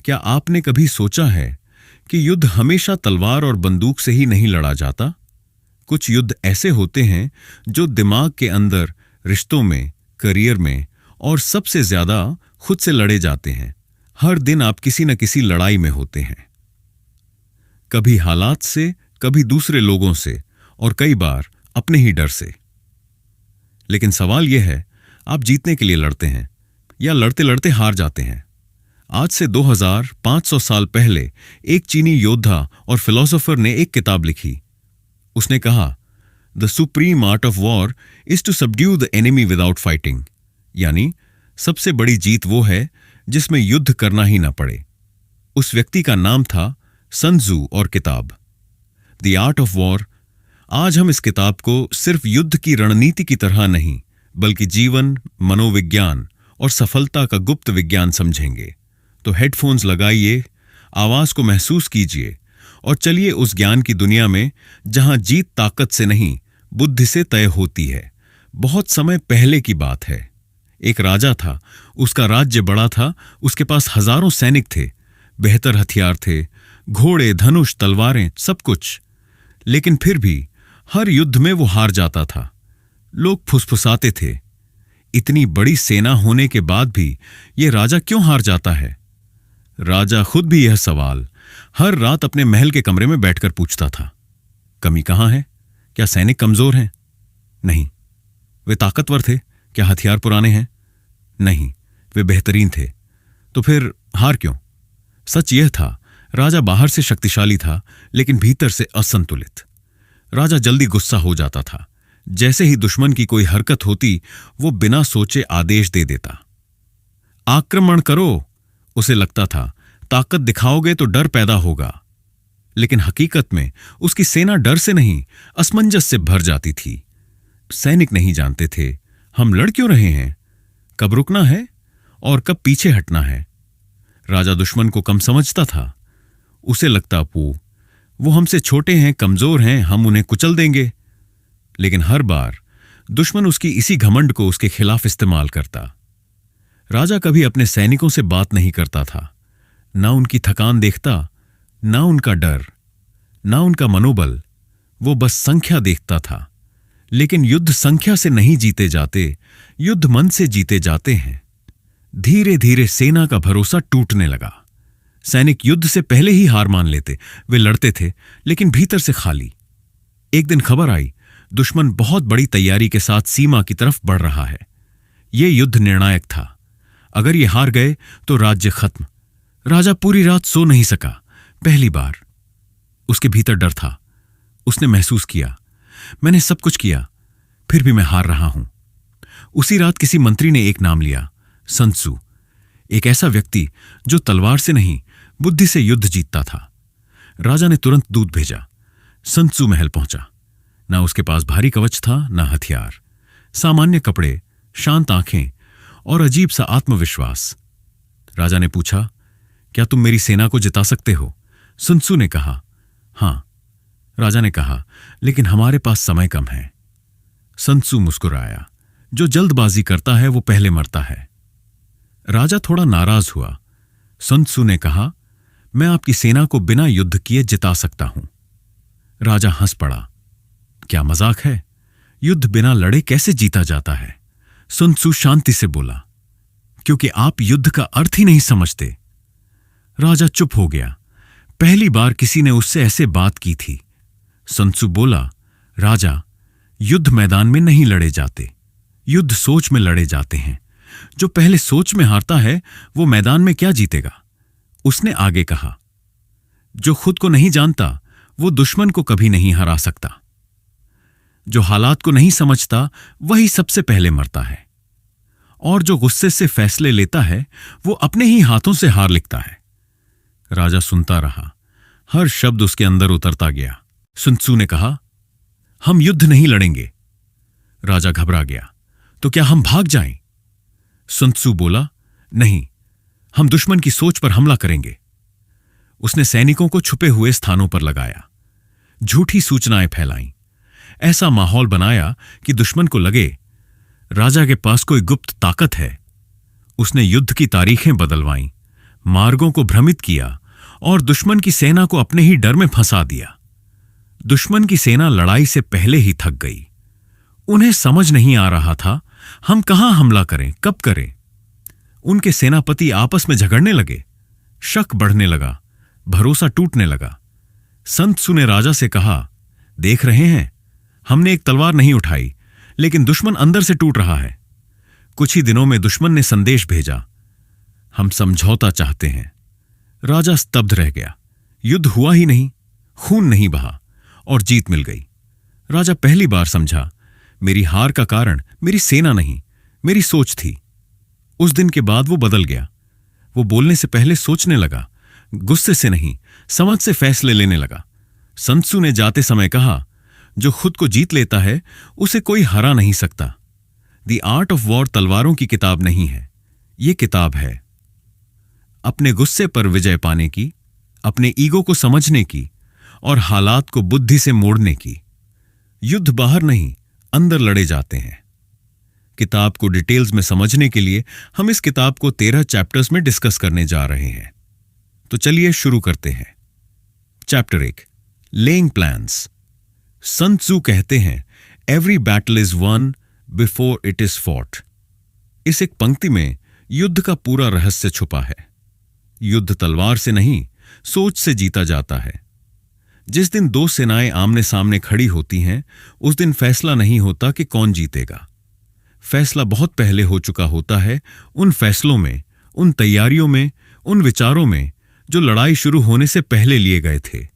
क्या आपने कभी सोचा है कि युद्ध हमेशा तलवार और बंदूक से ही नहीं लड़ा जाता? कुछ युद्ध ऐसे होते हैं जो दिमाग के अंदर, रिश्तों में, करियर में और सबसे ज्यादा खुद से लड़े जाते हैं। हर दिन आप किसी न किसी लड़ाई में होते हैं, कभी हालात से, कभी दूसरे लोगों से और कई बार अपने ही डर से। लेकिन सवाल यह है, आप जीतने के लिए लड़ते हैं या लड़ते लड़ते हार जाते हैं? आज से 2500 साल पहले एक चीनी योद्धा और फिलोसोफर ने एक किताब लिखी। उसने कहा, the supreme art of war is to subdue the enemy without fighting, यानी सबसे बड़ी जीत वो है जिसमें युद्ध करना ही ना पड़े। उस व्यक्ति का नाम था सन त्सू और किताब द आर्ट ऑफ वॉर। आज हम इस किताब को सिर्फ युद्ध की रणनीति की तरह नहीं, बल्कि जीवन, मनोविज्ञान और सफलता का गुप्त विज्ञान समझेंगे। तो हेडफोन्स लगाइए, आवाज को महसूस कीजिए और चलिए उस ज्ञान की दुनिया में जहां जीत ताकत से नहीं, बुद्धि से तय होती है। बहुत समय पहले की बात है। एक राजा था, उसका राज्य बड़ा था, उसके पास हजारों सैनिक थे, बेहतर हथियार थे, घोड़े, धनुष, तलवारें, सब कुछ। लेकिन फिर भी हर युद्ध में वो हार जाता था। लोग फुसफुसाते थे, इतनी बड़ी सेना होने के बाद भी ये राजा क्यों हार जाता है? राजा खुद भी यह सवाल हर रात अपने महल के कमरे में बैठकर पूछता था। कमी कहां है? क्या सैनिक कमजोर हैं? नहीं। वे ताकतवर थे? क्या हथियार पुराने हैं? नहीं, वे बेहतरीन थे। तो फिर हार क्यों? सच यह था, राजा बाहर से शक्तिशाली था, लेकिन भीतर से असंतुलित। राजा जल्दी गुस्सा हो जाता था। जैसे ही दुश्मन की कोई हरकत होती, वो बिना सोचे आदेश दे देता। आक्रमण करो। उसे लगता था, ताकत दिखाओगे तो डर पैदा होगा। लेकिन हकीकत में उसकी सेना डर से नहीं, असमंजस से भर जाती थी। सैनिक नहीं जानते थे, हम लड़ क्यों रहे हैं, कब रुकना है और कब पीछे हटना है। राजा दुश्मन को कम समझता था। उसे लगता, वो हमसे छोटे हैं, कमजोर हैं, हम उन्हें कुचल देंगे। लेकिन हर बार दुश्मन उसकी इसी घमंड को उसके खिलाफ इस्तेमाल करता। राजा कभी अपने सैनिकों से बात नहीं करता था, ना उनकी थकान देखता, ना उनका डर, ना उनका मनोबल। वो बस संख्या देखता था। लेकिन युद्ध संख्या से नहीं जीते जाते, युद्ध मन से जीते जाते हैं। धीरे धीरे सेना का भरोसा टूटने लगा। सैनिक युद्ध से पहले ही हार मान लेते। वे लड़ते थे, लेकिन भीतर से खाली। एक दिन खबर आई, दुश्मन बहुत बड़ी तैयारी के साथ सीमा की तरफ बढ़ रहा है। यह युद्ध निर्णायक था। अगर ये हार गए तो राज्य खत्म। राजा पूरी रात सो नहीं सका। पहली बार उसके भीतर डर था। उसने महसूस किया, मैंने सब कुछ किया, फिर भी मैं हार रहा हूं। उसी रात किसी मंत्री ने एक नाम लिया, सन त्सू। एक ऐसा व्यक्ति जो तलवार से नहीं, बुद्धि से युद्ध जीतता था। राजा ने तुरंत दूत भेजा। सन त्सू महल पहुंचा। ना उसके पास भारी कवच था, ना हथियार, सामान्य कपड़े, शांत आंखें और अजीब सा आत्मविश्वास। राजा ने पूछा, क्या तुम मेरी सेना को जिता सकते हो? सन त्सू ने कहा, हां। राजा ने कहा, लेकिन हमारे पास समय कम है। सन त्सू मुस्कुराया, जो जल्दबाजी करता है वो पहले मरता है। राजा थोड़ा नाराज हुआ। सन त्सू ने कहा, मैं आपकी सेना को बिना युद्ध किए जिता सकता हूं। राजा हंस पड़ा, क्या मजाक है? युद्ध बिना लड़े कैसे जीता जाता है? सन त्सू शांति से बोला, क्योंकि आप युद्ध का अर्थ ही नहीं समझते। राजा चुप हो गया। पहली बार किसी ने उससे ऐसे बात की थी। सन त्सू बोला, राजा, युद्ध मैदान में नहीं लड़े जाते, युद्ध सोच में लड़े जाते हैं। जो पहले सोच में हारता है वो मैदान में क्या जीतेगा? उसने आगे कहा, जो खुद को नहीं जानता वो दुश्मन को कभी नहीं हरा सकता। जो हालात को नहीं समझता वही सबसे पहले मरता है। और जो गुस्से से फैसले लेता है वो अपने ही हाथों से हार लिखता है। राजा सुनता रहा। हर शब्द उसके अंदर उतरता गया। सन त्सू ने कहा, हम युद्ध नहीं लड़ेंगे। राजा घबरा गया, तो क्या हम भाग जाएं? सन त्सू बोला, नहीं, हम दुश्मन की सोच पर हमला करेंगे। उसने सैनिकों को छुपे हुए स्थानों पर लगाया, झूठी सूचनाएं फैलाईं, ऐसा माहौल बनाया कि दुश्मन को लगे राजा के पास कोई गुप्त ताकत है। उसने युद्ध की तारीखें बदलवाईं, मार्गों को भ्रमित किया और दुश्मन की सेना को अपने ही डर में फंसा दिया। दुश्मन की सेना लड़ाई से पहले ही थक गई। उन्हें समझ नहीं आ रहा था हम कहां हमला करें, कब करें। उनके सेनापति आपस में झगड़ने लगे, शक बढ़ने लगा, भरोसा टूटने लगा। संत सू ने राजा से कहा, देख रहे हैं, हमने एक तलवार नहीं उठाई, लेकिन दुश्मन अंदर से टूट रहा है। कुछ ही दिनों में दुश्मन ने संदेश भेजा, हम समझौता चाहते हैं। राजा स्तब्ध रह गया। युद्ध हुआ ही नहीं, खून नहीं बहा और जीत मिल गई। राजा पहली बार समझा, मेरी हार का कारण मेरी सेना नहीं, मेरी सोच थी। उस दिन के बाद वो बदल गया। वो बोलने से पहले सोचने लगा, गुस्से से नहीं, समझ से फैसले लेने लगा। संत सू ने जाते समय कहा, जो खुद को जीत लेता है उसे कोई हरा नहीं सकता। द आर्ट ऑफ वॉर तलवारों की किताब नहीं है, ये किताब है अपने गुस्से पर विजय पाने की, अपने ईगो को समझने की और हालात को बुद्धि से मोड़ने की। युद्ध बाहर नहीं, अंदर लड़े जाते हैं। किताब को डिटेल्स में समझने के लिए हम इस किताब को 13 चैप्टर्स में डिस्कस करने जा रहे हैं। तो चलिए शुरू करते हैं। Chapter 1, laying plans. संत सू कहते हैं, every battle is one before it is fought. इस एक पंक्ति में युद्ध का पूरा रहस्य छुपा है। युद्ध तलवार से नहीं, सोच से जीता जाता है। जिस दिन दो सेनाएं आमने सामने खड़ी होती हैं, उस दिन फैसला नहीं होता कि कौन जीतेगा। फैसला बहुत पहले हो चुका होता है, उन फैसलों में, उन तैयारियों में, उन विचारों में जो लड़ाई शुरू होने से पहले लिए गए थे।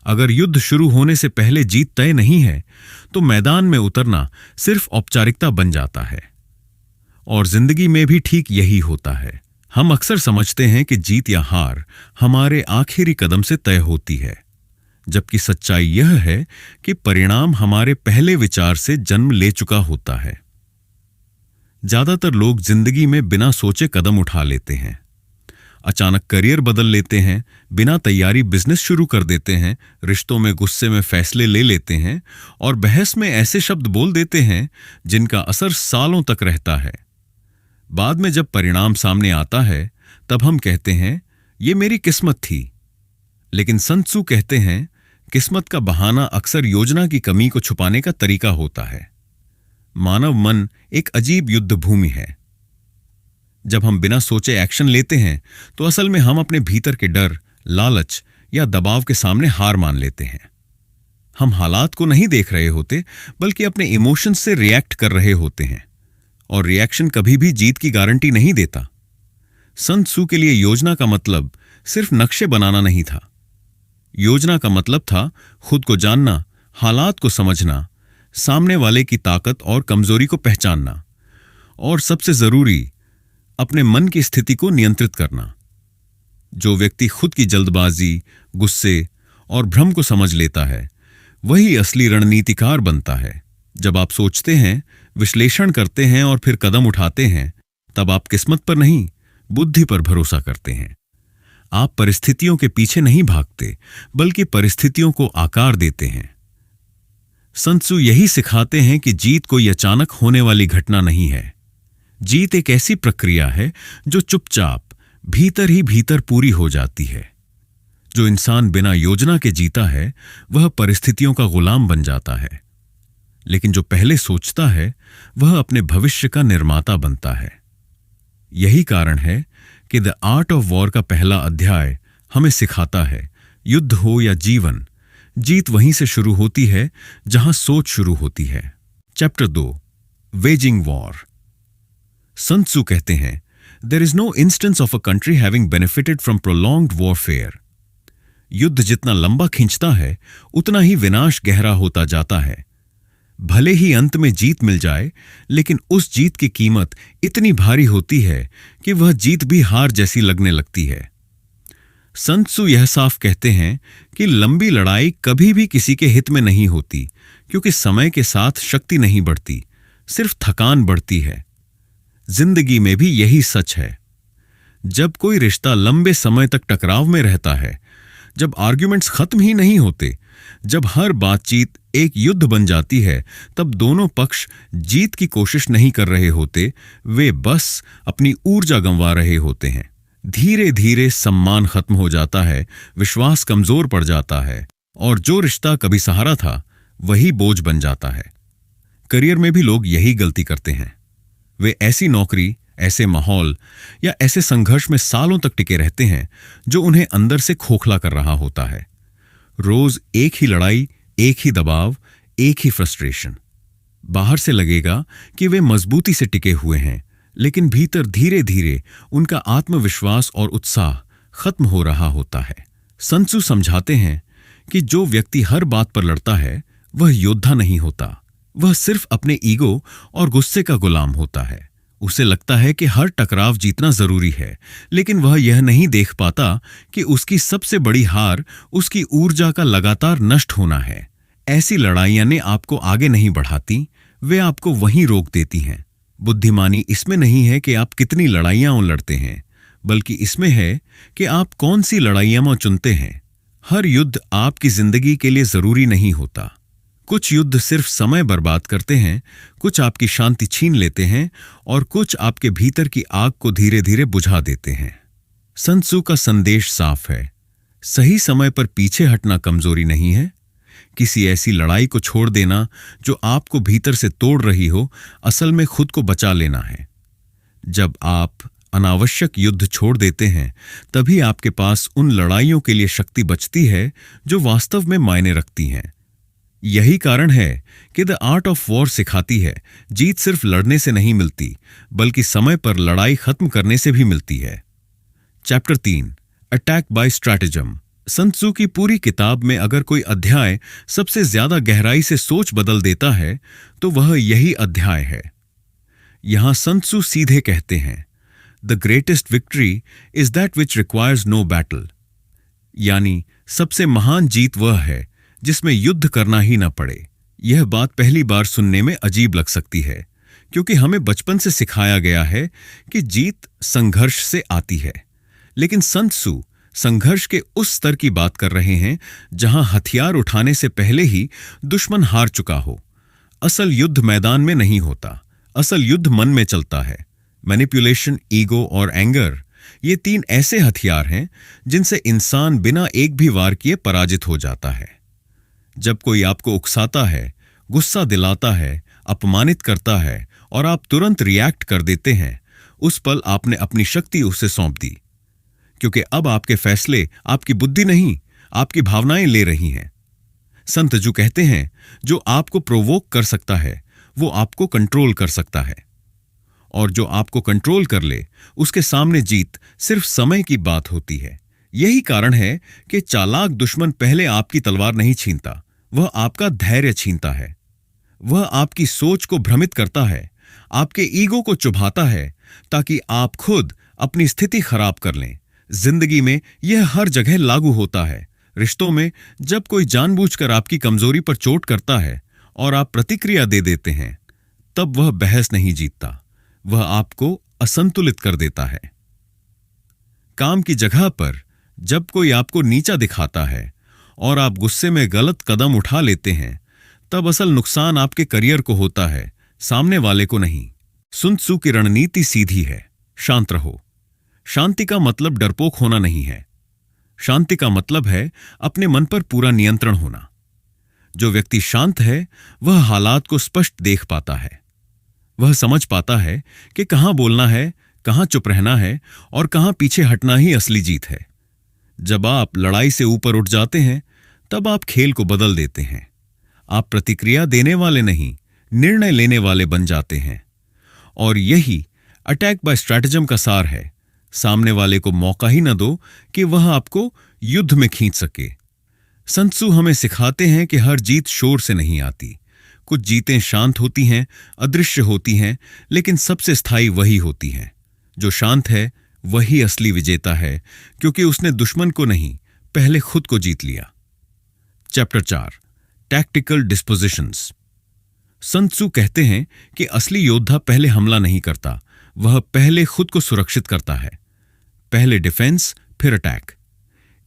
अगर युद्ध शुरू होने से पहले जीत तय नहीं है, तो मैदान में उतरना सिर्फ औपचारिकता बन जाता है। और जिंदगी में भी ठीक यही होता है। हम अक्सर समझते हैं कि जीत या हार हमारे आखिरी कदम से तय होती है, जबकि सच्चाई यह है कि परिणाम हमारे पहले विचार से जन्म ले चुका होता है। ज्यादातर लोग जिंदगी में बिना सोचे कदम उठा लेते हैं। अचानक करियर बदल लेते हैं, बिना तैयारी बिजनेस शुरू कर देते हैं, रिश्तों में गुस्से में फैसले ले लेते हैं और बहस में ऐसे शब्द बोल देते हैं जिनका असर सालों तक रहता है। बाद में जब परिणाम सामने आता है, तब हम कहते हैं, ये मेरी किस्मत थी। लेकिन संत सू कहते हैं, किस्मत का बहाना अक्सर योजना की कमी को छुपाने का तरीका होता है। मानव मन एक अजीब युद्ध भूमि है। जब हम बिना सोचे एक्शन लेते हैं, तो असल में हम अपने भीतर के डर, लालच या दबाव के सामने हार मान लेते हैं। हम हालात को नहीं देख रहे होते, बल्कि अपने इमोशंस से रिएक्ट कर रहे होते हैं। और रिएक्शन कभी भी जीत की गारंटी नहीं देता। संत सू के लिए योजना का मतलब सिर्फ नक्शे बनाना नहीं था। योजना का मतलब था खुद को जानना, हालात को समझना, सामने वाले की ताकत और कमजोरी को पहचानना, और सबसे जरूरी, अपने मन की स्थिति को नियंत्रित करना। जो व्यक्ति खुद की जल्दबाजी, गुस्से और भ्रम को समझ लेता है, वही असली रणनीतिकार बनता है। जब आप सोचते हैं, विश्लेषण करते हैं और फिर कदम उठाते हैं, तब आप किस्मत पर नहीं, बुद्धि पर भरोसा करते हैं। आप परिस्थितियों के पीछे नहीं भागते, बल्कि परिस्थितियों को आकार देते हैं। संत सू यही सिखाते हैं कि जीत कोई अचानक होने वाली घटना नहीं है। जीत एक ऐसी प्रक्रिया है जो चुपचाप भीतर ही भीतर पूरी हो जाती है। जो इंसान बिना योजना के जीता है, वह परिस्थितियों का गुलाम बन जाता है। लेकिन जो पहले सोचता है, वह अपने भविष्य का निर्माता बनता है। यही कारण है कि द आर्ट ऑफ वॉर का पहला अध्याय हमें सिखाता है, युद्ध हो या जीवन, जीत वहीं से शुरू होती है जहां सोच शुरू होती है। Chapter 2, waging war. Sun Tzu कहते हैं, there is no instance of a country having benefited from prolonged warfare. युद्ध जितना लंबा खिंचता है, उतना ही विनाश गहरा होता जाता है। भले ही अंत में जीत मिल जाए, लेकिन उस जीत की कीमत इतनी भारी होती है कि वह जीत भी हार जैसी लगने लगती है। संत सू यह साफ कहते हैं कि लंबी लड़ाई कभी भी किसी के हित में नहीं होती, क्योंकि समय के साथ शक्ति नहीं बढ़ती, सिर्फ थकान बढ़ती है। जिंदगी में भी यही सच है। जब कोई रिश्ता लंबे समय तक टकराव में रहता है, जब आर्ग्यूमेंट्स खत्म ही नहीं होते, जब हर बातचीत एक युद्ध बन जाती है, तब दोनों पक्ष जीत की कोशिश नहीं कर रहे होते, वे बस अपनी ऊर्जा गंवा रहे होते हैं। धीरे धीरे सम्मान खत्म हो जाता है, विश्वास कमजोर पड़ जाता है और जो रिश्ता कभी सहारा था वही बोझ बन जाता है। करियर में भी लोग यही गलती करते हैं। वे ऐसी नौकरी, ऐसे माहौल या ऐसे संघर्ष में सालों तक टिके रहते हैं जो उन्हें अंदर से खोखला कर रहा होता है। रोज एक ही लड़ाई, एक ही दबाव, एक ही फ्रस्ट्रेशन। बाहर से लगेगा कि वे मजबूती से टिके हुए हैं, लेकिन भीतर धीरे धीरे उनका आत्मविश्वास और उत्साह खत्म हो रहा होता है। सन त्सू समझाते हैं कि जो व्यक्ति हर बात पर लड़ता है वह योद्धा नहीं होता, वह सिर्फ अपने ईगो और गुस्से का गुलाम होता है। उसे लगता है कि हर टकराव जीतना जरूरी है, लेकिन वह यह नहीं देख पाता कि उसकी सबसे बड़ी हार उसकी ऊर्जा का लगातार नष्ट होना है। ऐसी लड़ाइयां ने आपको आगे नहीं बढ़ाती, वे आपको वहीं रोक देती हैं। बुद्धिमानी इसमें नहीं है कि आप कितनी लड़ाइयां लड़ते हैं, बल्कि इसमें है कि आप कौन सी लड़ाइयां चुनते हैं। हर युद्ध आपकी जिंदगी के लिए जरूरी नहीं होता। कुछ युद्ध सिर्फ समय बर्बाद करते हैं, कुछ आपकी शांति छीन लेते हैं और कुछ आपके भीतर की आग को धीरे धीरे बुझा देते हैं। सन त्सू का संदेश साफ है, सही समय पर पीछे हटना कमजोरी नहीं है। किसी ऐसी लड़ाई को छोड़ देना जो आपको भीतर से तोड़ रही हो, असल में खुद को बचा लेना है। जब आप अनावश्यक युद्ध छोड़ देते हैं, तभी आपके पास उन लड़ाइयों के लिए शक्ति बचती है जो वास्तव में मायने रखती हैं। यही कारण है कि द आर्ट ऑफ वॉर सिखाती है, जीत सिर्फ लड़ने से नहीं मिलती, बल्कि समय पर लड़ाई खत्म करने से भी मिलती है। Chapter 3, attack by stratagem. Sun Tzu की पूरी किताब में अगर कोई अध्याय सबसे ज्यादा गहराई से सोच बदल देता है तो वह यही अध्याय है। यहां सन त्सू सीधे कहते हैं, the greatest victory is that which requires no battle, यानी सबसे महान जीत वह है जिसमें युद्ध करना ही न पड़े। यह बात पहली बार सुनने में अजीब लग सकती है, क्योंकि हमें बचपन से सिखाया गया है कि जीत संघर्ष से आती है। लेकिन सन त्सू संघर्ष के उस स्तर की बात कर रहे हैं जहां हथियार उठाने से पहले ही दुश्मन हार चुका हो। असल युद्ध मैदान में नहीं होता, असल युद्ध मन में चलता है। मैनिपुलेशन, ईगो और एंगर, ये 3 ऐसे हथियार हैं जिनसे इंसान बिना एक भी वार किए पराजित हो जाता है। जब कोई आपको उकसाता है, गुस्सा दिलाता है, अपमानित करता है और आप तुरंत रिएक्ट कर देते हैं, उस पल आपने अपनी शक्ति उसे सौंप दी, क्योंकि अब आपके फैसले आपकी बुद्धि नहीं, आपकी भावनाएं ले रही हैं। संत जो कहते हैं, जो आपको प्रोवोक कर सकता है वो आपको कंट्रोल कर सकता है, और जो आपको कंट्रोल कर ले उसके सामने जीत सिर्फ समय की बात होती है। यही कारण है कि चालाक दुश्मन पहले आपकी तलवार नहीं छीनता, वह आपका धैर्य छीनता है। वह आपकी सोच को भ्रमित करता है, आपके ईगो को चुभाता है, ताकि आप खुद अपनी स्थिति खराब कर लें। जिंदगी में यह हर जगह लागू होता है। रिश्तों में जब कोई जानबूझकर आपकी कमजोरी पर चोट करता है और आप प्रतिक्रिया दे देते हैं, तब वह बहस नहीं जीतता, वह आपको असंतुलित कर देता है। काम की जगह पर जब कोई आपको नीचा दिखाता है और आप गुस्से में गलत कदम उठा लेते हैं, तब असल नुकसान आपके करियर को होता है, सामने वाले को नहीं। sun tzu की रणनीति सीधी है, शांत रहो। शांति का मतलब डरपोक होना नहीं है। शांति का मतलब है अपने मन पर पूरा नियंत्रण होना। जो व्यक्ति शांत है वह हालात को स्पष्ट देख पाता है। वह समझ पाता है कि कहां बोलना है, कहां चुप रहना है और कहां पीछे हटना ही असली जीत है। जब आप लड़ाई से ऊपर उठ जाते हैं, तब आप खेल को बदल देते हैं। आप प्रतिक्रिया देने वाले नहीं, निर्णय लेने वाले बन जाते हैं। और यही अटैक बाय स्ट्रैटेजम का सार है। सामने वाले को मौका ही न दो कि वह आपको युद्ध में खींच सके। सन त्सू हमें सिखाते हैं कि हर जीत शोर से नहीं आती। कुछ जीतें शांत होती हैं, अदृश्य होती हैं, लेकिन सबसे स्थायी वही होती हैं। जो शांत है वही असली विजेता है, क्योंकि उसने दुश्मन को नहीं, पहले खुद को जीत लिया। Chapter 4, tactical dispositions. Sun Tzu कहते हैं कि असली योद्धा पहले हमला नहीं करता, वह पहले खुद को सुरक्षित करता है। पहले डिफेंस, फिर अटैक।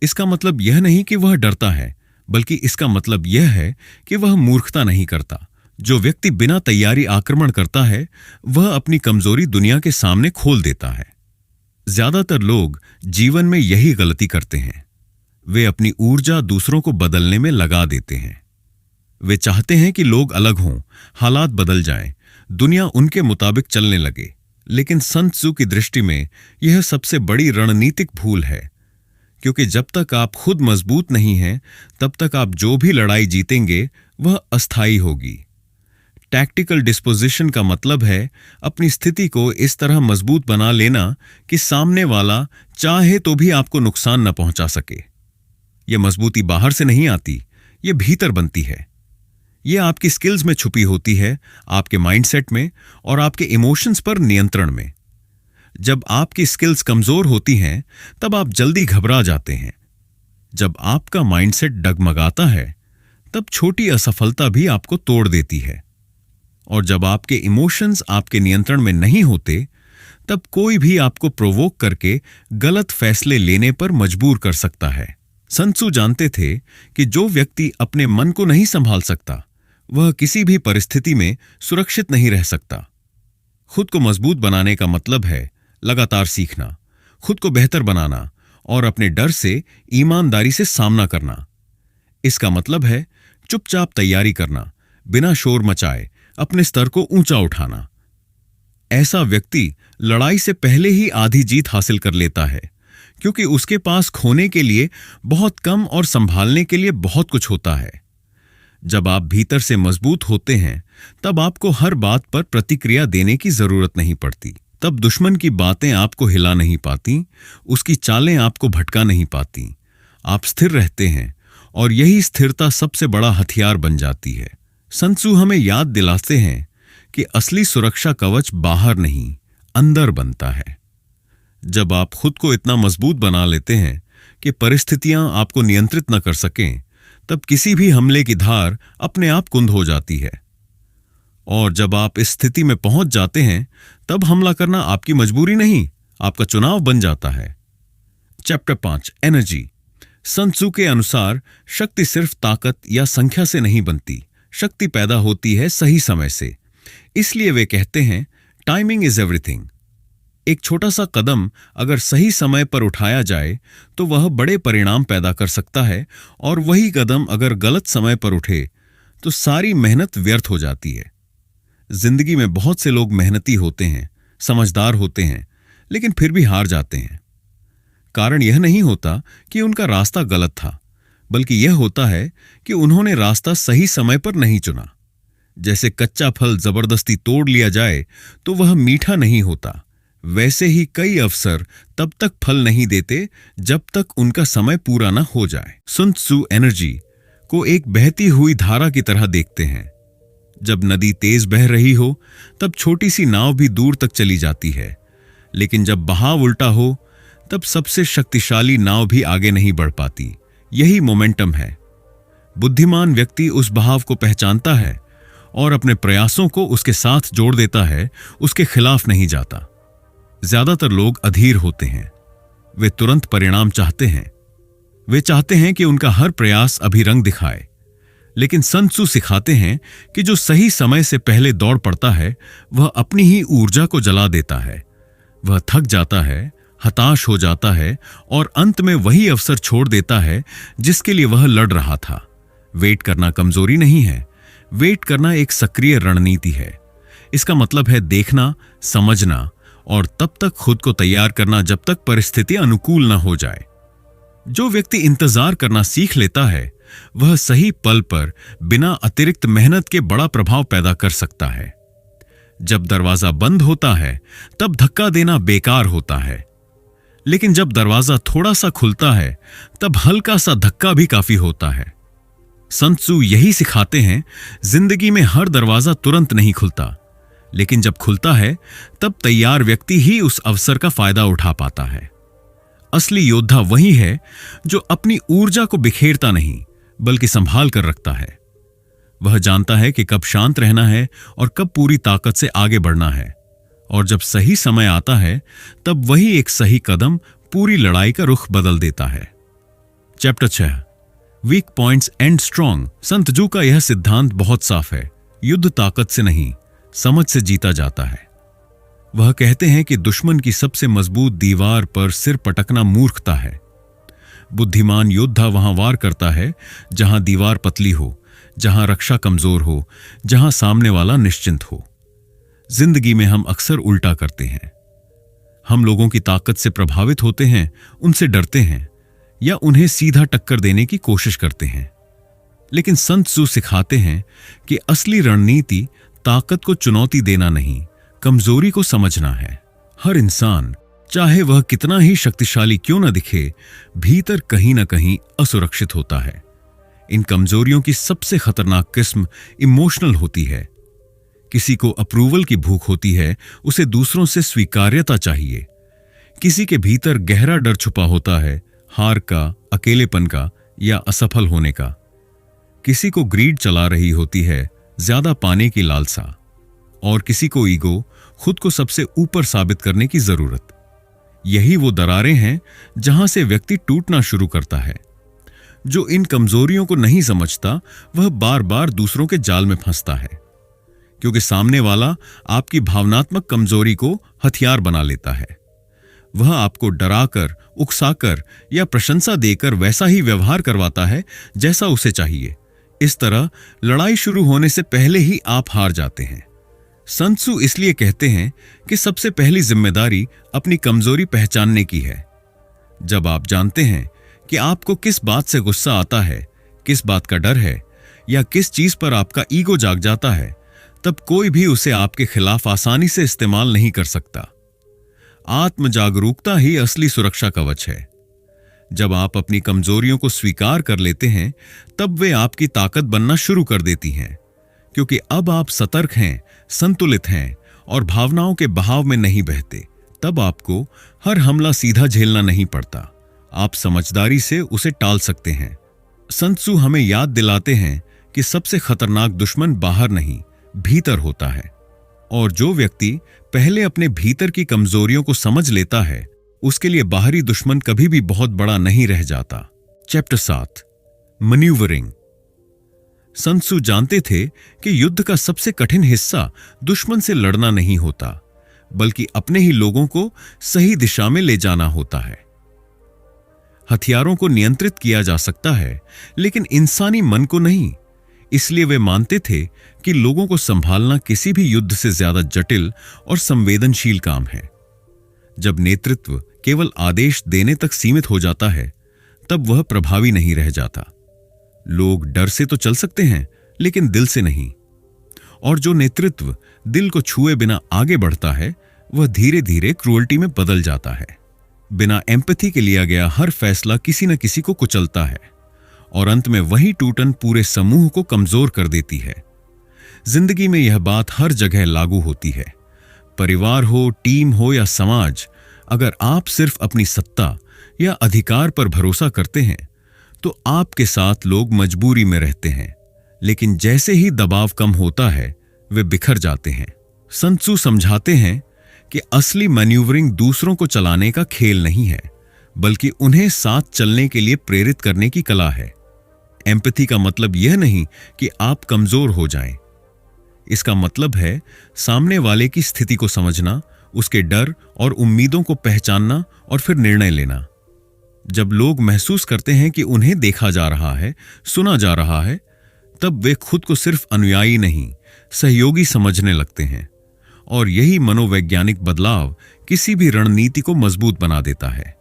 इसका मतलब यह नहीं कि वह डरता है, बल्कि इसका मतलब यह है कि वह मूर्खता नहीं करता। जो व्यक्ति बिना तैयारी आक्रमण करता है, वह अपनी कमजोरी दुनिया के सामने खोल देता है। ज्यादातर लोग जीवन में यही गलती करते हैं। वे अपनी ऊर्जा दूसरों को बदलने में लगा देते हैं। वे चाहते हैं कि लोग अलग हों, हालात बदल जाएं, दुनिया उनके मुताबिक चलने लगे। लेकिन सन त्सू की दृष्टि में यह सबसे बड़ी रणनीतिक भूल है, क्योंकि जब तक आप खुद मजबूत नहीं हैं, तब तक आप जो भी लड़ाई जीतेंगे वह अस्थायी होगी। टैक्टिकल डिस्पोजिशन का मतलब है अपनी स्थिति को इस तरह मजबूत बना लेना कि सामने वाला चाहे तो भी आपको नुकसान न पहुंचा सके। यह मजबूती बाहर से नहीं आती, यह भीतर बनती है। यह आपकी स्किल्स में छुपी होती है, आपके माइंडसेट में और आपके इमोशंस पर नियंत्रण में। जब आपकी स्किल्स कमजोर होती हैं, तब आप जल्दी घबरा जाते हैं। जब आपका माइंडसेट डगमगाता है, तब छोटी असफलता भी आपको तोड़ देती है। और जब आपके इमोशंस आपके नियंत्रण में नहीं होते, तब कोई भी आपको प्रोवोक करके गलत फैसले लेने पर मजबूर कर सकता है। सन त्सू जानते थे कि जो व्यक्ति अपने मन को नहीं संभाल सकता, वह किसी भी परिस्थिति में सुरक्षित नहीं रह सकता। खुद को मजबूत बनाने का मतलब है लगातार सीखना, खुद को बेहतर बनाना और अपने डर से ईमानदारी से सामना करना। इसका मतलब है चुपचाप तैयारी करना, बिना शोर मचाए अपने स्तर को ऊंचा उठाना। ऐसा व्यक्ति लड़ाई से पहले ही आधी जीत हासिल कर लेता है, क्योंकि उसके पास खोने के लिए बहुत कम और संभालने के लिए बहुत कुछ होता है। जब आप भीतर से मजबूत होते हैं, तब आपको हर बात पर प्रतिक्रिया देने की जरूरत नहीं पड़ती। तब दुश्मन की बातें आपको हिला नहीं पाती, उसकी चालें आपको भटका नहीं पाती। आप स्थिर रहते हैं और यही स्थिरता सबसे बड़ा हथियार बन जाती है। सन त्सू हमें याद दिलाते हैं कि असली सुरक्षा कवच बाहर नहीं, अंदर बनता है। जब आप खुद को इतना मजबूत बना लेते हैं कि परिस्थितियां आपको नियंत्रित न कर सकें, तब किसी भी हमले की धार अपने आप कुंद हो जाती है। और जब आप इस स्थिति में पहुंच जाते हैं, तब हमला करना आपकी मजबूरी नहीं, आपका चुनाव बन जाता है। Chapter 5 energy. सन त्सू के अनुसार शक्ति सिर्फ ताकत या संख्या से नहीं बनती, शक्ति पैदा होती है सही समय से। इसलिए वे कहते हैं टाइमिंग इज एवरीथिंग। एक छोटा सा कदम अगर सही समय पर उठाया जाए तो वह बड़े परिणाम पैदा कर सकता है, और वही कदम अगर गलत समय पर उठे तो सारी मेहनत व्यर्थ हो जाती है। जिंदगी में बहुत से लोग मेहनती होते हैं, समझदार होते हैं, लेकिन फिर भी हार जाते हैं। कारण यह नहीं होता कि उनका रास्ता गलत था, बल्कि यह होता है कि उन्होंने रास्ता सही समय पर नहीं चुना। जैसे कच्चा फल जबरदस्ती तोड़ लिया जाए तो वह मीठा नहीं होता, वैसे ही कई अवसर तब तक फल नहीं देते जब तक उनका समय पूरा न हो जाए। सन त्सू एनर्जी को एक बहती हुई धारा की तरह देखते हैं। जब नदी तेज बह रही हो, तब छोटी सी नाव भी दूर तक चली जाती है, लेकिन जब बहाव उल्टा हो, तब सबसे शक्तिशाली नाव भी आगे नहीं बढ़ पाती। यही मोमेंटम है। बुद्धिमान व्यक्ति उस बहाव को पहचानता है और अपने प्रयासों को उसके साथ जोड़ देता है, उसके खिलाफ नहीं जाता। ज्यादातर लोग अधीर होते हैं, वे तुरंत परिणाम चाहते हैं। वे चाहते हैं कि उनका हर प्रयास अभी रंग दिखाए। लेकिन सन त्सू सिखाते हैं कि जो सही समय से पहले दौड़ पड़ता है, वह अपनी ही ऊर्जा को जला देता है। वह थक जाता है, हताश हो जाता है और अंत में वही अवसर छोड़ देता है जिसके लिए वह लड़ रहा था। वेट करना कमजोरी नहीं है, वेट करना एक सक्रिय रणनीति है। इसका मतलब है देखना, समझना और तब तक खुद को तैयार करना जब तक परिस्थिति अनुकूल न हो जाए। जो व्यक्ति इंतजार करना सीख लेता है, वह सही पल पर बिना अतिरिक्त मेहनत के बड़ा प्रभाव पैदा कर सकता है। जब दरवाजा बंद होता है, तब धक्का देना बेकार होता है, लेकिन जब दरवाजा थोड़ा सा खुलता है, तब हल्का सा धक्का भी काफी होता है। सन त्सू यही सिखाते हैं, जिंदगी में हर दरवाजा तुरंत नहीं खुलता, लेकिन जब खुलता है, तब तैयार व्यक्ति ही उस अवसर का फायदा उठा पाता है। असली योद्धा वही है जो अपनी ऊर्जा को बिखेरता नहीं, बल्कि संभाल कर रखता है। वह जानता है कि कब शांत रहना है और कब पूरी ताकत से आगे बढ़ना है, और जब सही समय आता है, तब वही एक सही कदम पूरी लड़ाई का रुख बदल देता है। Chapter 6 weak points and strong. Sun Tzu का यह सिद्धांत बहुत साफ है। युद्ध ताकत से नहीं, समझ से जीता जाता है। वह कहते हैं कि दुश्मन की सबसे मजबूत दीवार पर सिर पटकना मूर्खता है। बुद्धिमान योद्धा वहां वार करता है जहां दीवार पतली हो, जहां रक्षा कमजोर हो, जहां सामने वाला निश्चिंत हो। जिंदगी में हम अक्सर उल्टा करते हैं। हम लोगों की ताकत से प्रभावित होते हैं, उनसे डरते हैं या उन्हें सीधा टक्कर देने की कोशिश करते हैं। लेकिन संत त्सु सिखाते हैं कि असली रणनीति ताकत को चुनौती देना नहीं, कमजोरी को समझना है। हर इंसान, चाहे वह कितना ही शक्तिशाली क्यों न दिखे, भीतर कहीं ना कहीं असुरक्षित होता है। इन कमजोरियों की सबसे खतरनाक किस्म इमोशनल होती है। किसी को अप्रूवल की भूख होती है, उसे दूसरों से स्वीकार्यता चाहिए। किसी के भीतर गहरा डर छुपा होता है, हार का, अकेलेपन का या असफल होने का। किसी को ग्रीड चला रही होती है, ज्यादा पाने की लालसा। और किसी को ईगो, खुद को सबसे ऊपर साबित करने की जरूरत। यही वो दरारें हैं जहां से व्यक्ति टूटना शुरू करता है। जो इन कमजोरियों को नहीं समझता, वह बार बार दूसरों के जाल में फंसता है, क्योंकि सामने वाला आपकी भावनात्मक कमजोरी को हथियार बना लेता है। वह आपको डराकर, उकसाकर या प्रशंसा देकर वैसा ही व्यवहार करवाता है जैसा उसे चाहिए। इस तरह लड़ाई शुरू होने से पहले ही आप हार जाते हैं। संत त्सु इसलिए कहते हैं कि सबसे पहली जिम्मेदारी अपनी कमजोरी पहचानने की है। जब आप जानते हैं कि आपको किस बात से गुस्सा आता है, किस बात का डर है या किस चीज पर आपका ईगो जाग जाता है, तब कोई भी उसे आपके खिलाफ आसानी से इस्तेमाल नहीं कर सकता। आत्म जागरूकता ही असली सुरक्षा कवच है। जब आप अपनी कमजोरियों को स्वीकार कर लेते हैं, तब वे आपकी ताकत बनना शुरू कर देती हैं, क्योंकि अब आप सतर्क हैं, संतुलित हैं और भावनाओं के बहाव में नहीं बहते। तब आपको हर हमला सीधा झेलना नहीं पड़ता। आप समझदारी से उसे टाल सकते हैं। संत त्सु हमें याद दिलाते हैं कि सबसे खतरनाक दुश्मन बाहर नहीं, भीतर होता है। और जो व्यक्ति पहले अपने भीतर की कमजोरियों को समझ लेता है, उसके लिए बाहरी दुश्मन कभी भी बहुत बड़ा नहीं रह जाता। Chapter 7, manoeuvring. संत त्सु जानते थे कि युद्ध का सबसे कठिन हिस्सा दुश्मन से लड़ना नहीं होता, बल्कि अपने ही लोगों को सही दिशा में ले जाना होता है। हथियारों को नियंत्रित किया जा सकता है, लेकिन इंसानी मन को नहीं। इसलिए वे मानते थे कि लोगों को संभालना किसी भी युद्ध से ज्यादा जटिल और संवेदनशील काम है। जब नेतृत्व केवल आदेश देने तक सीमित हो जाता है, तब वह प्रभावी नहीं रह जाता। लोग डर से तो चल सकते हैं, लेकिन दिल से नहीं। और जो नेतृत्व दिल को छुए बिना आगे बढ़ता है, वह धीरे धीरे क्रूअल्टी में बदल जाता है। बिना एम्पैथी के लिया गया हर फैसला किसी न किसी को कुचलता है, और अंत में वही टूटन पूरे समूह को कमजोर कर देती है। जिंदगी में यह बात हर जगह लागू होती है। परिवार हो, टीम हो या समाज, अगर आप सिर्फ अपनी सत्ता या अधिकार पर भरोसा करते हैं, तो आपके साथ लोग मजबूरी में रहते हैं। लेकिन जैसे ही दबाव कम होता है, वे बिखर जाते हैं। संत त्सु समझाते हैं कि असली मैन्यूवरिंग दूसरों को चलाने का खेल नहीं है, बल्कि उन्हें साथ चलने के लिए प्रेरित करने की कला है। एम्पैथी का मतलब यह नहीं कि आप कमजोर हो जाएं। इसका मतलब है सामने वाले की स्थिति को समझना, उसके डर और उम्मीदों को पहचानना और फिर निर्णय लेना। जब लोग महसूस करते हैं कि उन्हें देखा जा रहा है, सुना जा रहा है, तब वे खुद को सिर्फ अनुयायी नहीं, सहयोगी समझने लगते हैं। और यही मनोवैज्ञानिक बदलाव किसी भी रणनीति को मजबूत बना देता है।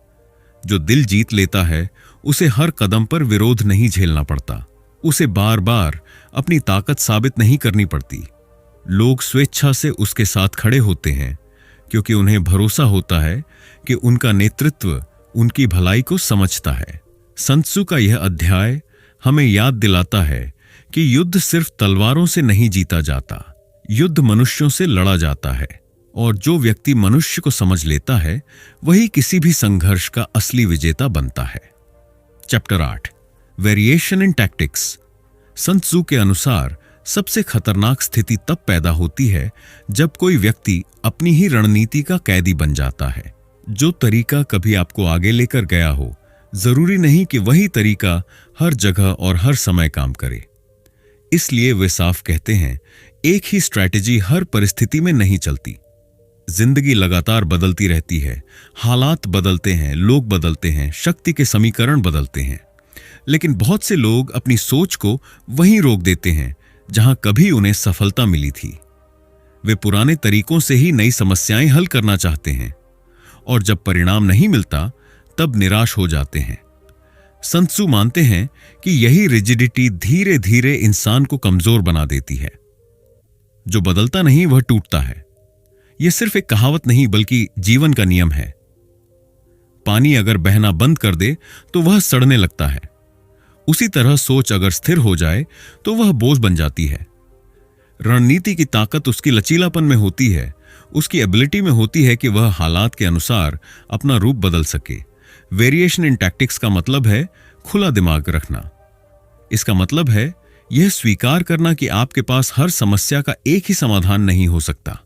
जो दिल जीत लेता है, उसे हर कदम पर विरोध नहीं झेलना पड़ता। उसे बार बार अपनी ताकत साबित नहीं करनी पड़ती। लोग स्वेच्छा से उसके साथ खड़े होते हैं, क्योंकि उन्हें भरोसा होता है कि उनका नेतृत्व उनकी भलाई को समझता है। संत त्सु का यह अध्याय हमें याद दिलाता है कि युद्ध सिर्फ तलवारों से नहीं जीता जाता, युद्ध मनुष्यों से लड़ा जाता है। और जो व्यक्ति मनुष्य को समझ लेता है, वही किसी भी संघर्ष का असली विजेता बनता है। Chapter 8, variation in tactics. Sant Tzu के अनुसार सबसे खतरनाक स्थिति तब पैदा होती है जब कोई व्यक्ति अपनी ही रणनीति का कैदी बन जाता है। जो तरीका कभी आपको आगे लेकर गया हो, जरूरी नहीं कि वही तरीका हर जगह और हर समय काम करे। इसलिए वे साफ कहते हैं, एक ही स्ट्रैटेजी हर परिस्थिति में नहीं चलती। जिंदगी लगातार बदलती रहती है, हालात बदलते हैं, लोग बदलते हैं, शक्ति के समीकरण बदलते हैं। लेकिन बहुत से लोग अपनी सोच को वहीं रोक देते हैं जहां कभी उन्हें सफलता मिली थी। वे पुराने तरीकों से ही नई समस्याएं हल करना चाहते हैं और जब परिणाम नहीं मिलता तब निराश हो जाते हैं। सन त्सू मानते हैं कि यही रिजिडिटी धीरे धीरे इंसान को कमजोर बना देती है। जो बदलता नहीं वह टूटता है। यह सिर्फ एक कहावत नहीं बल्कि जीवन का नियम है। पानी अगर बहना बंद कर दे तो वह सड़ने लगता है। उसी तरह सोच अगर स्थिर हो जाए तो वह बोझ बन जाती है। रणनीति की ताकत उसकी लचीलापन में होती है, उसकी एबिलिटी में होती है कि वह हालात के अनुसार अपना रूप बदल सके। वेरिएशन इन टैक्टिक्स का मतलब है खुला दिमाग रखना। इसका मतलब है यह स्वीकार करना कि आपके पास हर समस्या का एक ही समाधान नहीं हो सकता।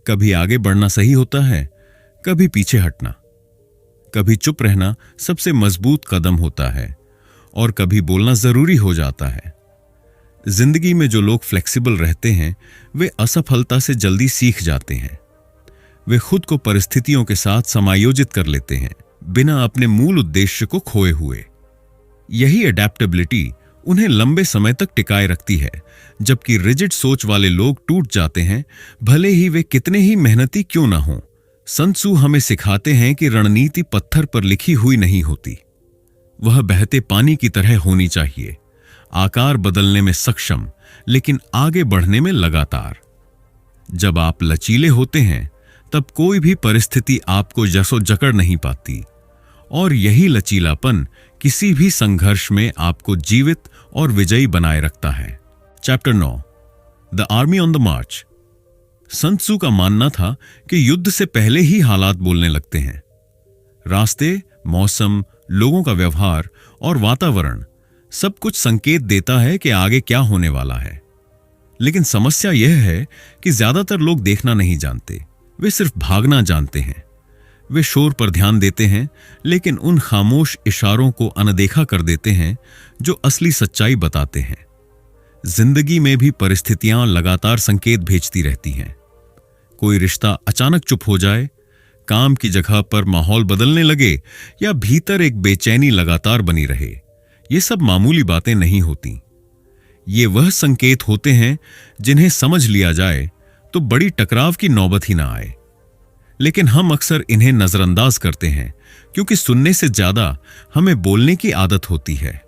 कभी आगे बढ़ना सही होता है, कभी पीछे हटना, कभी चुप रहना सबसे मजबूत कदम होता है और कभी बोलना जरूरी हो जाता है। जिंदगी में जो लोग फ्लेक्सिबल रहते हैं वे असफलता से जल्दी सीख जाते हैं। वे खुद को परिस्थितियों के साथ समायोजित कर लेते हैं बिना अपने मूल उद्देश्य को खोए हुए। यही अडैप्टेबिलिटी उन्हें लंबे समय तक टिकाए रखती है, जबकि रिजिड सोच वाले लोग टूट जाते हैं भले ही वे कितने ही मेहनती क्यों ना हों। सन त्सू हमें सिखाते हैं कि रणनीति पत्थर पर लिखी हुई नहीं होती, वह बहते पानी की तरह होनी चाहिए, आकार बदलने में सक्षम लेकिन आगे बढ़ने में लगातार। जब आप लचीले होते हैं तब कोई भी परिस्थिति आपको जसो जकड़ नहीं पाती और यही लचीलापन किसी भी संघर्ष में आपको जीवित और विजयी बनाए रखता है। Chapter 9, the army on the march. Sun Tzu का मानना था कि युद्ध से पहले ही हालात बोलने लगते हैं। रास्ते, मौसम, लोगों का व्यवहार और वातावरण सब कुछ संकेत देता है कि आगे क्या होने वाला है। लेकिन समस्या यह है कि ज्यादातर लोग देखना नहीं जानते, वे सिर्फ भागना जानते हैं। वे शोर पर ध्यान देते हैं लेकिन उन खामोश इशारों को अनदेखा कर देते हैं जो असली सच्चाई बताते हैं। जिंदगी में भी परिस्थितियां लगातार संकेत भेजती रहती हैं। कोई रिश्ता अचानक चुप हो जाए, काम की जगह पर माहौल बदलने लगे या भीतर एक बेचैनी लगातार बनी रहे। ये सब मामूली बातें नहीं होती। ये वह संकेत होते हैं जिन्हें समझ लिया जाए तो बड़ी टकराव की नौबत ही ना आए। लेकिन हम अक्सर इन्हें नजरअंदाज करते हैं क्योंकि सुनने से ज्यादा हमें बोलने की आदत होती है।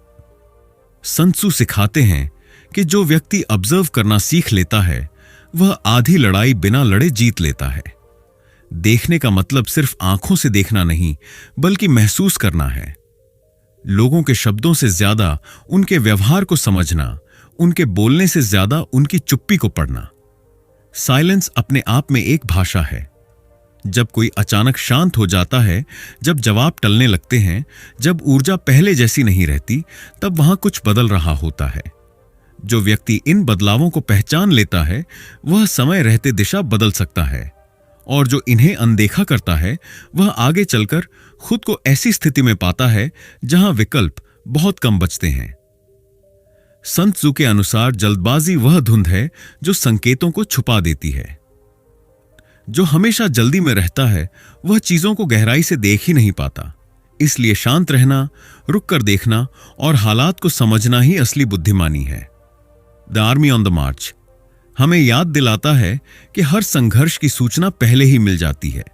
सन त्सू सिखाते हैं कि जो व्यक्ति ऑब्जर्व करना सीख लेता है वह आधी लड़ाई बिना लड़े जीत लेता है। देखने का मतलब सिर्फ आंखों से देखना नहीं बल्कि महसूस करना है। लोगों के शब्दों से ज्यादा उनके व्यवहार को समझना, उनके बोलने से ज्यादा उनकी चुप्पी को पढ़ना। साइलेंस अपने आप में एक भाषा है। जब कोई अचानक शांत हो जाता है, जब जवाब टलने लगते हैं, जब ऊर्जा पहले जैसी नहीं रहती, तब वहां कुछ बदल रहा होता है। जो व्यक्ति इन बदलावों को पहचान लेता है वह समय रहते दिशा बदल सकता है और जो इन्हें अनदेखा करता है वह आगे चलकर खुद को ऐसी स्थिति में पाता है जहां विकल्प बहुत कम बचते हैं। सन त्सू के अनुसार जल्दबाजी वह धुंध है जो संकेतों को छुपा देती है। जो हमेशा जल्दी में रहता है वह चीजों को गहराई से देख ही नहीं पाता। इसलिए शांत रहना, रुक कर देखना और हालात को समझना ही असली बुद्धिमानी है। द आर्मी ऑन द मार्च हमें याद दिलाता है कि हर संघर्ष की सूचना पहले ही मिल जाती है।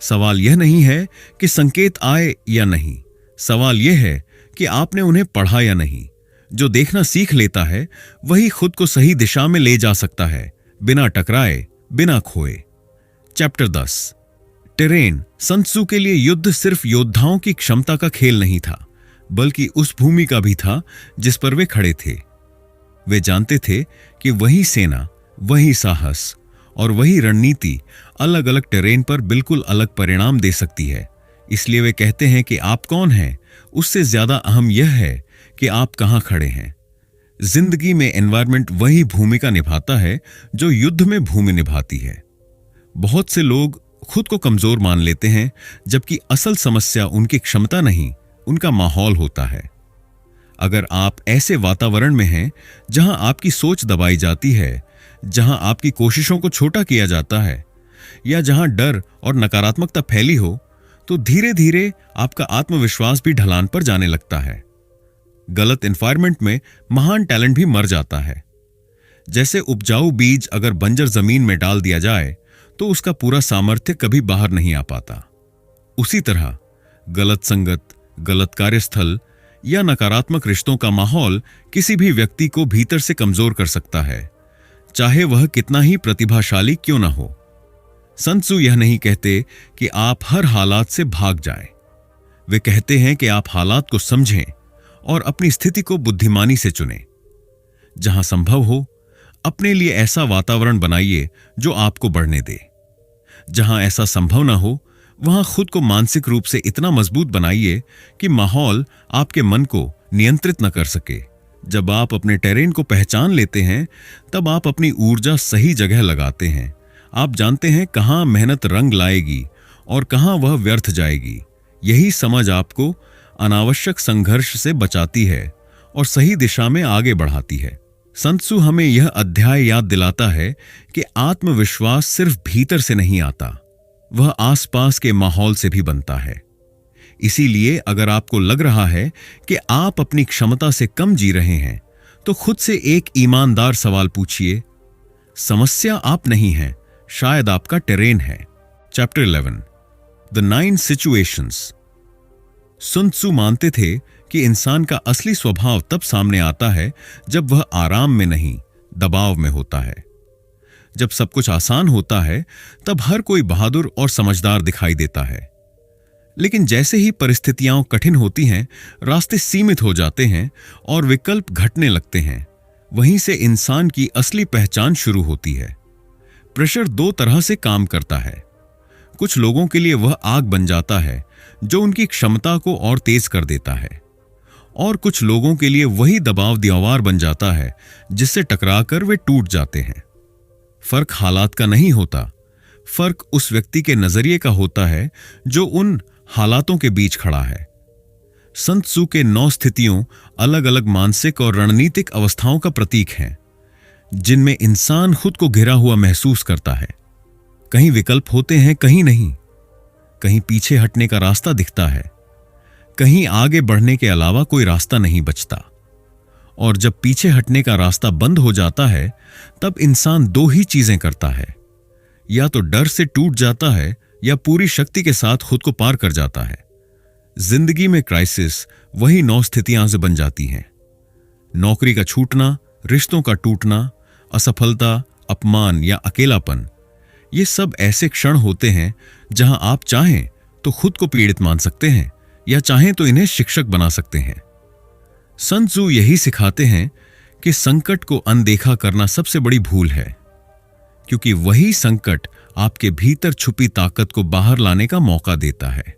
सवाल यह नहीं है कि संकेत आए या नहीं, सवाल यह है कि आपने उन्हें पढ़ा या नहीं। जो देखना सीख लेता है वही खुद को सही दिशा में ले जा सकता है, बिना टकराए, बिना खोए। Chapter 10, terrain. सन त्सू के लिए युद्ध सिर्फ योद्धाओं की क्षमता का खेल नहीं था, बल्कि उस भूमि का भी था जिस पर वे खड़े थे। वे जानते थे कि वही सेना, वही साहस और वही रणनीति अलग अलग टेरेन पर बिल्कुल अलग परिणाम दे सकती है। इसलिए वे कहते हैं कि आप कौन हैं, उससे ज्यादा अहम यह है कि आप कहां खड़े हैं। जिंदगी में एनवायरनमेंट वही भूमिका निभाता है जो युद्ध में भूमि निभाती है। बहुत से लोग खुद को कमजोर मान लेते हैं, जबकि असल समस्या उनकी क्षमता नहीं, उनका माहौल होता है। अगर आप ऐसे वातावरण में हैं जहां आपकी सोच दबाई जाती है, जहां आपकी कोशिशों को छोटा किया जाता है या जहां डर और नकारात्मकता फैली हो, तो धीरे धीरे आपका आत्मविश्वास भी ढलान पर जाने लगता है। गलत एनवायरनमेंट में महान टैलेंट भी मर जाता है। जैसे उपजाऊ बीज अगर बंजर जमीन में डाल दिया जाए तो उसका पूरा सामर्थ्य कभी बाहर नहीं आ पाता। उसी तरह गलत संगत, गलत कार्यस्थल या नकारात्मक रिश्तों का माहौल किसी भी व्यक्ति को भीतर से कमजोर कर सकता है, चाहे वह कितना ही प्रतिभाशाली क्यों ना हो। सन त्सू यह नहीं कहते कि आप हर हालात से भाग जाएं। वे कहते हैं कि आप हालात को समझें और अपनी स्थिति को बुद्धिमानी से चुनें। जहां संभव हो, अपने लिए ऐसा वातावरण बनाइए जो आपको बढ़ने दे। जहां ऐसा संभव ना हो, वहां खुद को मानसिक रूप से इतना मजबूत बनाइए कि माहौल आपके मन को नियंत्रित न कर सके। जब आप अपने टेरेन को पहचान लेते हैं, तब आप अपनी ऊर्जा सही जगह लगाते हैं। आप जानते हैं कहां मेहनत रंग लाएगी और कहां वह व्यर्थ जाएगी। यही समझ आपको अनावश्यक संघर्ष से बचाती है और सही दिशा में आगे बढ़ाती है। सन त्सू हमें यह अध्याय याद दिलाता है कि आत्मविश्वास सिर्फ भीतर से नहीं आता, वह आसपास के माहौल से भी बनता है। इसीलिए अगर आपको लग रहा है कि आप अपनी क्षमता से कम जी रहे हैं, तो खुद से एक ईमानदार सवाल पूछिए। समस्या आप नहीं हैं, शायद आपका टेरेन है। Chapter 11, the 9 situations. sun tzu मानते थे कि इंसान का असली स्वभाव तब सामने आता है जब वह आराम में नहीं, दबाव में होता है। जब सब कुछ आसान होता है, तब हर कोई बहादुर और समझदार दिखाई देता है। लेकिन जैसे ही परिस्थितियां कठिन होती हैं, रास्ते सीमित हो जाते हैं और विकल्प घटने लगते हैं, वहीं से इंसान की असली पहचान शुरू होती है। प्रेशर दो तरह से काम करता है। कुछ लोगों के लिए वह आग बन जाता है जो उनकी क्षमता को और तेज कर देता है, और कुछ लोगों के लिए वही दबाव दीवार बन जाता है जिससे टकराकर वे टूट जाते हैं। फर्क हालात का नहीं होता, फर्क उस व्यक्ति के नजरिए का होता है जो उन हालातों के बीच खड़ा है। सन त्सू के 9 स्थितियों अलग अलग मानसिक और रणनीतिक अवस्थाओं का प्रतीक हैं, जिनमें इंसान खुद को घिरा हुआ महसूस करता है। कहीं विकल्प होते हैं, कहीं नहीं। कहीं पीछे हटने का रास्ता दिखता है, कहीं आगे बढ़ने के अलावा कोई रास्ता नहीं बचता। और जब पीछे हटने का रास्ता बंद हो जाता है, तब इंसान दो ही चीजें करता है, या तो डर से टूट जाता है या पूरी शक्ति के साथ खुद को पार कर जाता है। जिंदगी में क्राइसिस वही 9 स्थितियां से बन जाती हैं। नौकरी का छूटना, रिश्तों का टूटना, असफलता, अपमान या अकेलापन, ये सब ऐसे क्षण होते हैं जहां आप चाहें तो खुद को पीड़ित मान सकते हैं या चाहें तो इन्हें शिक्षक बना सकते हैं। सन त्सू यही सिखाते हैं कि संकट को अनदेखा करना सबसे बड़ी भूल है, क्योंकि वही संकट आपके भीतर छुपी ताकत को बाहर लाने का मौका देता है।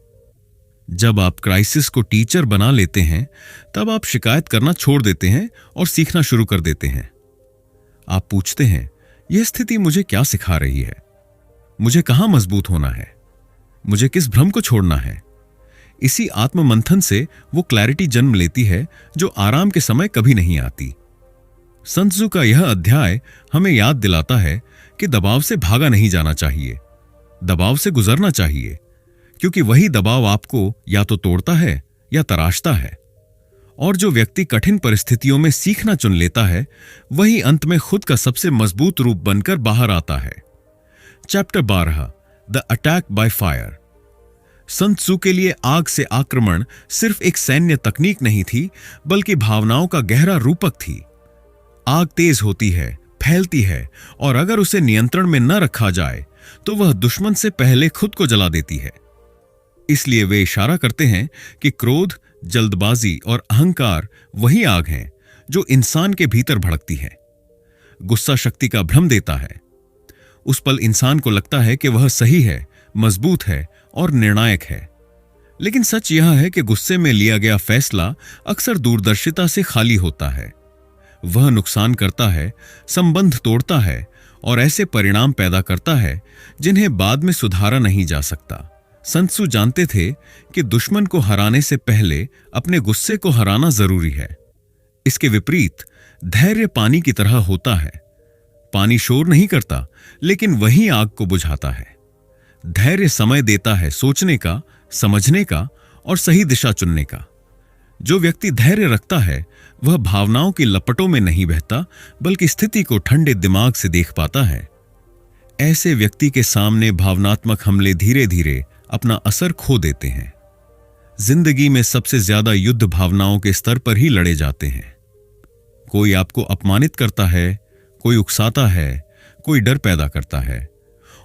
जब आप क्राइसिस को टीचर बना लेते हैं, तब आप शिकायत करना छोड़ देते हैं और सीखना शुरू कर देते हैं। आप पूछते हैं, यह स्थिति मुझे क्या सिखा रही है? मुझे कहां मजबूत होना है? मुझे किस भ्रम को छोड़ना है? इसी आत्ममंथन से वो क्लैरिटी जन्म लेती है जो आराम के समय कभी नहीं आती। सन त्सू का यह अध्याय हमें याद दिलाता है कि दबाव से भागा नहीं जाना चाहिए, दबाव से गुजरना चाहिए, क्योंकि वही दबाव आपको या तो तोड़ता है या तराशता है। और जो व्यक्ति कठिन परिस्थितियों में सीखना चुन लेता है, वही अंत में खुद का सबसे मजबूत रूप बनकर बाहर आता है। Chapter 12, the attack by fire. Sun Tzu के लिए आग से आक्रमण सिर्फ एक सैन्य तकनीक नहीं थी, बल्कि भावनाओं का गहरा रूपक थी। आग तेज होती है, फैलती है, और अगर उसे नियंत्रण में न रखा जाए तो वह दुश्मन से पहले खुद को जला देती है। इसलिए वे इशारा करते हैं कि क्रोध, जल्दबाजी और अहंकार वही आग हैं जो इंसान के भीतर भड़कती है। गुस्सा शक्ति का भ्रम देता है। उस पल इंसान को लगता है कि वह सही है, मजबूत है और निर्णायक है। लेकिन सच यह है कि गुस्से में लिया गया फैसला अक्सर दूरदर्शिता से खाली होता है। वह नुकसान करता है, संबंध तोड़ता है और ऐसे परिणाम पैदा करता है जिन्हें बाद में सुधारा नहीं जा सकता। सन त्सू जानते थे कि दुश्मन को हराने से पहले अपने गुस्से को हराना जरूरी है। इसके विपरीत धैर्य पानी की तरह होता है। पानी शोर नहीं करता, लेकिन वही आग को बुझाता है। धैर्य समय देता है सोचने का, समझने का और सही दिशा चुनने का। जो व्यक्ति धैर्य रखता है वह भावनाओं की लपटों में नहीं बहता, बल्कि स्थिति को ठंडे दिमाग से देख पाता है। ऐसे व्यक्ति के सामने भावनात्मक हमले धीरे धीरे अपना असर खो देते हैं। जिंदगी में सबसे ज्यादा युद्ध भावनाओं के स्तर पर ही लड़े जाते हैं। कोई आपको अपमानित करता है, कोई उकसाता है, कोई डर पैदा करता है,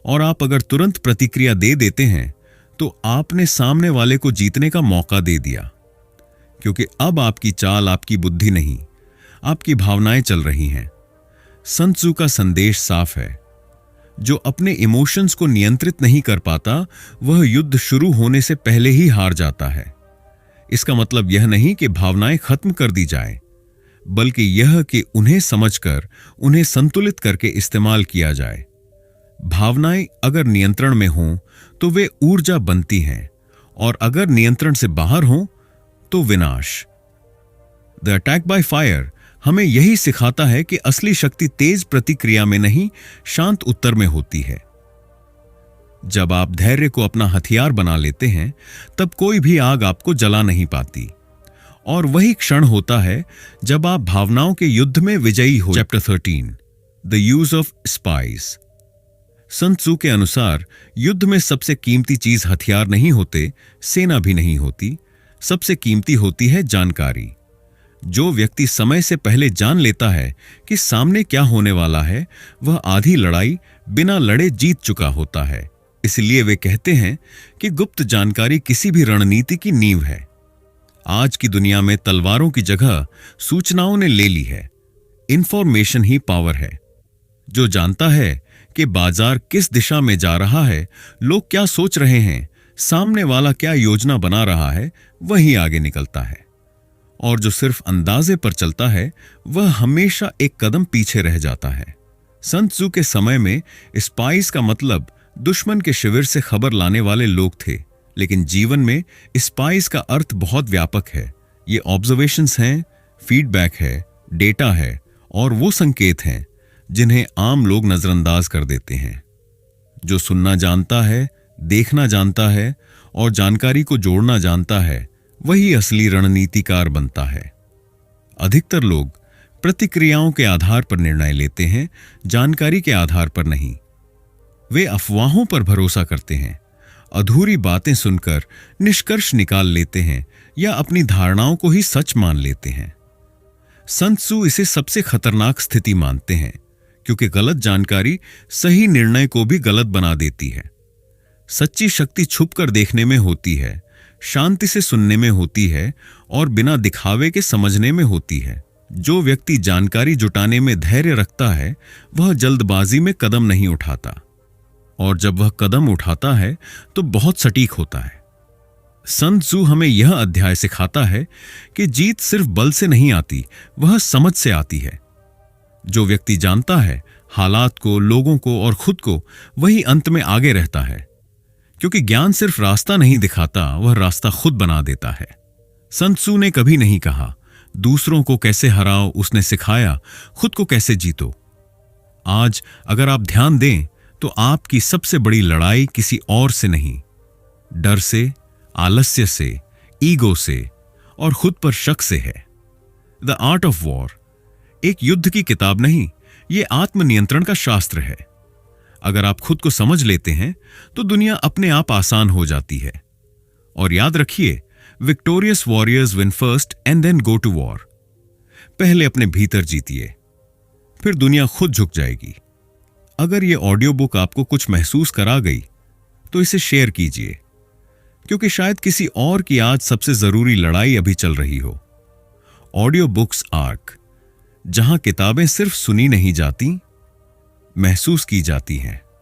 और आप अगर तुरंत प्रतिक्रिया दे देते हैं तो आपने सामने वाले को जीतने का मौका दे दिया, क्योंकि अब आपकी चाल, आपकी बुद्धि नहीं, आपकी भावनाएं चल रही हैं। सन त्सू का संदेश साफ है, जो अपने इमोशंस को नियंत्रित नहीं कर पाता वह युद्ध शुरू होने से पहले ही हार जाता है। इसका मतलब यह नहीं कि भावनाएं खत्म कर दी जाए, बल्कि यह कि उन्हें समझकर, उन्हें संतुलित करके इस्तेमाल किया जाए। भावनाएं अगर नियंत्रण में हों तो वे ऊर्जा बनती हैं, और अगर नियंत्रण से बाहर हों तो विनाश। द अटैक बाय फायर हमें यही सिखाता है कि असली शक्ति तेज प्रतिक्रिया में नहीं, शांत उत्तर में होती है। जब आप धैर्य को अपना हथियार बना लेते हैं तब कोई भी आग आपको जला नहीं पाती, और वही क्षण होता है जब आप भावनाओं के युद्ध में विजयी हो। Chapter 13 the use of spies. Sun Tzu के अनुसार युद्ध में सबसे कीमती चीज हथियार नहीं होते, सेना भी नहीं होती, सबसे कीमती होती है जानकारी। जो व्यक्ति समय से पहले जान लेता है कि सामने क्या होने वाला है, वह आधी लड़ाई बिना लड़े जीत चुका होता है। इसलिए वे कहते हैं कि गुप्त जानकारी किसी भी रणनीति की नींव है। आज की दुनिया में तलवारों की जगह सूचनाओं ने ले ली है। इंफॉर्मेशन ही पावर है। जो जानता है कि बाजार किस दिशा में जा रहा है, लोग क्या सोच रहे हैं, सामने वाला क्या योजना बना रहा है, वही आगे निकलता है। और जो सिर्फ अंदाजे पर चलता है वह हमेशा एक कदम पीछे रह जाता है। सन त्सू के समय में स्पाइस का मतलब दुश्मन के शिविर से खबर लाने वाले लोग थे, लेकिन जीवन में स्पाइस का अर्थ बहुत व्यापक है। ये ऑब्जर्वेशंस हैं, फीडबैक है, डेटा है, और वो संकेत हैं जिन्हें आम लोग नजरअंदाज कर देते हैं। जो सुनना जानता है, देखना जानता है और जानकारी को जोड़ना जानता है, वही असली रणनीतिकार बनता है। अधिकतर लोग प्रतिक्रियाओं के आधार पर निर्णय लेते हैं, जानकारी के आधार पर नहीं। वे अफवाहों पर भरोसा करते हैं, अधूरी बातें सुनकर निष्कर्ष निकाल लेते हैं या अपनी धारणाओं को ही सच मान लेते हैं। सन त्सू इसे सबसे खतरनाक स्थिति मानते हैं, क्योंकि गलत जानकारी सही निर्णय को भी गलत बना देती है। सच्ची शक्ति छुपकर देखने में होती है, शांति से सुनने में होती है और बिना दिखावे के समझने में होती है। जो व्यक्ति जानकारी जुटाने में धैर्य रखता है वह जल्दबाजी में कदम नहीं उठाता, और जब वह कदम उठाता है तो बहुत सटीक होता है। सन त्सू हमें यह अध्याय सिखाता है कि जीत सिर्फ बल से नहीं आती, वह समझ से आती है। जो व्यक्ति जानता है हालात को, लोगों को और खुद को, वही अंत में आगे रहता है, क्योंकि ज्ञान सिर्फ रास्ता नहीं दिखाता, वह रास्ता खुद बना देता है। सन त्सू ने कभी नहीं कहा दूसरों को कैसे हराओ, उसने सिखाया खुद को कैसे जीतो। आज अगर आप ध्यान दें तो आपकी सबसे बड़ी लड़ाई किसी और से नहीं, डर से, आलस्य से, ईगो से और खुद पर शक से है। द आर्ट ऑफ वॉर एक युद्ध की किताब नहीं, ये आत्मनियंत्रण का शास्त्र है। अगर आप खुद को समझ लेते हैं तो दुनिया अपने आप आसान हो जाती है। और याद रखिए, victorious warriors win first and then go to war. पहले अपने भीतर जीतिए, फिर दुनिया खुद झुक जाएगी। अगर यह ऑडियो बुक आपको कुछ महसूस करा गई तो इसे शेयर कीजिए, क्योंकि शायद किसी और की आज सबसे जरूरी लड़ाई अभी चल रही हो। ऑडियो बुक्स आर्क, जहां किताबें सिर्फ सुनी नहीं जाती, महसूस की जाती हैं।